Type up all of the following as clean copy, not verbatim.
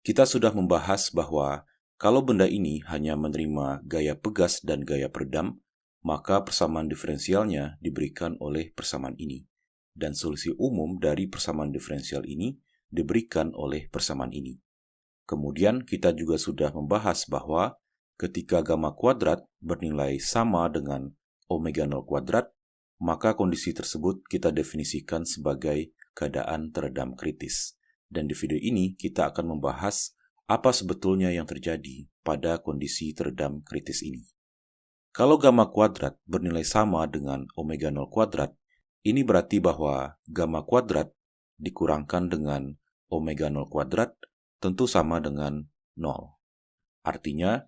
Kita sudah membahas bahwa kalau benda ini hanya menerima gaya pegas dan gaya peredam, maka persamaan diferensialnya diberikan oleh persamaan ini. Dan solusi umum dari persamaan diferensial ini diberikan oleh persamaan ini. Kemudian kita juga sudah membahas bahwa ketika gamma kuadrat bernilai sama dengan omega 0 kuadrat, maka kondisi tersebut kita definisikan sebagai keadaan teredam kritis. Dan di video ini kita akan membahas apa sebetulnya yang terjadi pada kondisi teredam kritis ini. Kalau gamma kuadrat bernilai sama dengan omega 0 kuadrat, ini berarti bahwa gamma kuadrat dikurangkan dengan omega 0 kuadrat tentu sama dengan 0. Artinya,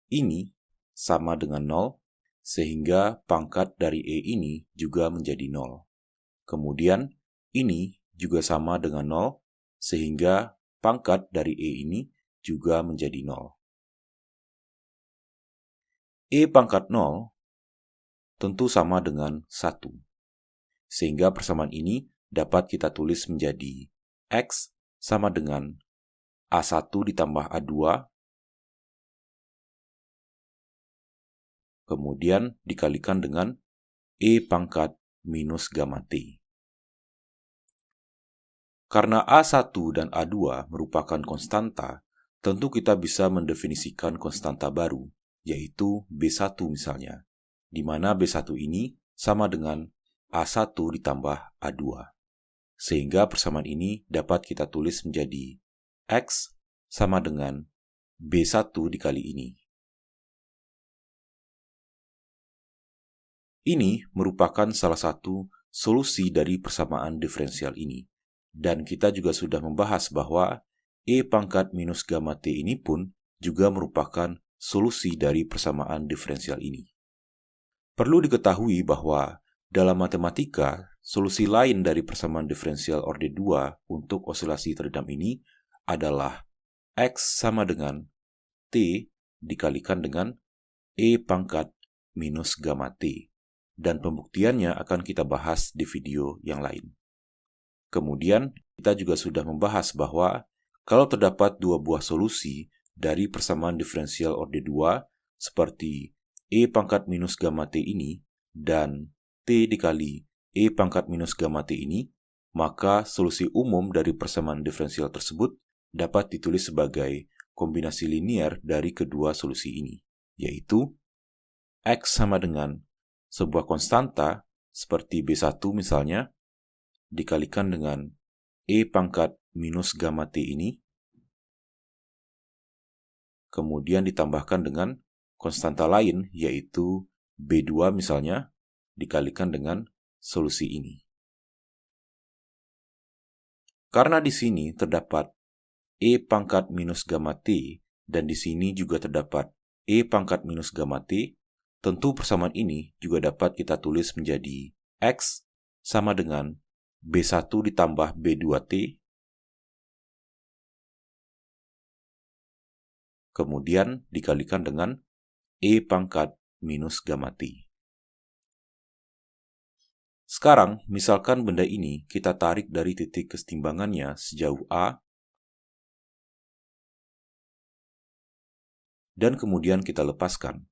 ini sama dengan 0, sehingga pangkat dari E ini juga menjadi 0. Kemudian, ini juga sama dengan 0, sehingga pangkat dari E ini juga menjadi 0. E pangkat 0 tentu sama dengan 1, sehingga persamaan ini dapat kita tulis menjadi X sama dengan A1 ditambah A2, kemudian dikalikan dengan E pangkat minus gamma T. Karena A1 dan A2 merupakan konstanta, tentu kita bisa mendefinisikan konstanta baru, yaitu B1 misalnya, di mana B1 ini sama dengan A1 ditambah A2. Sehingga persamaan ini dapat kita tulis menjadi X sama dengan B1 dikali ini. Ini merupakan salah satu solusi dari persamaan diferensial ini. Dan kita juga sudah membahas bahwa E pangkat minus gamma T ini pun juga merupakan solusi dari persamaan diferensial ini. Perlu diketahui bahwa dalam matematika, solusi lain dari persamaan diferensial orde 2 untuk osilasi teredam ini adalah X sama dengan T dikalikan dengan E pangkat minus gamma T. Dan pembuktiannya akan kita bahas di video yang lain. Kemudian, kita juga sudah membahas bahwa kalau terdapat dua buah solusi dari persamaan diferensial orde 2 seperti E pangkat minus gamma T ini dan T dikali E pangkat minus gamma T ini, maka solusi umum dari persamaan diferensial tersebut dapat ditulis sebagai kombinasi linear dari kedua solusi ini, yaitu X sama dengan sebuah konstanta seperti B1 misalnya, dikalikan dengan E pangkat minus gamma T ini, kemudian ditambahkan dengan konstanta lain yaitu B2 misalnya, dikalikan dengan solusi ini. Karena di sini terdapat E pangkat minus gamma T dan di sini juga terdapat E pangkat minus gamma T, tentu persamaan ini juga dapat kita tulis menjadi X sama dengan B1 ditambah B2T, kemudian dikalikan dengan E pangkat minus gamma T. Sekarang, misalkan benda ini kita tarik dari titik kesetimbangannya sejauh A, dan kemudian kita lepaskan.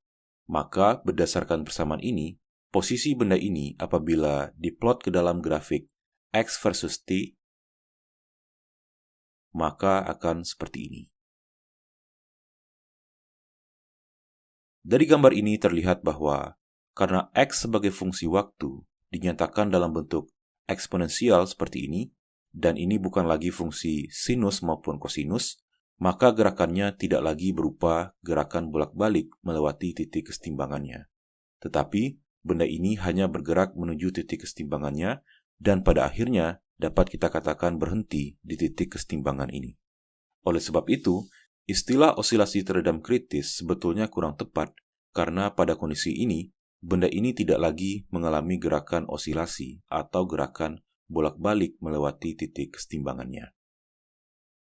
Maka berdasarkan persamaan ini, posisi benda ini apabila diplot ke dalam grafik X versus T, maka akan seperti ini. Dari gambar ini terlihat bahwa karena X sebagai fungsi waktu dinyatakan dalam bentuk eksponensial seperti ini, dan ini bukan lagi fungsi sinus maupun kosinus, maka gerakannya tidak lagi berupa gerakan bolak-balik melewati titik kesetimbangannya. Tetapi, benda ini hanya bergerak menuju titik kesetimbangannya dan pada akhirnya dapat kita katakan berhenti di titik kesetimbangan ini. Oleh sebab itu, istilah osilasi teredam kritis sebetulnya kurang tepat karena pada kondisi ini, benda ini tidak lagi mengalami gerakan osilasi atau gerakan bolak-balik melewati titik kesetimbangannya.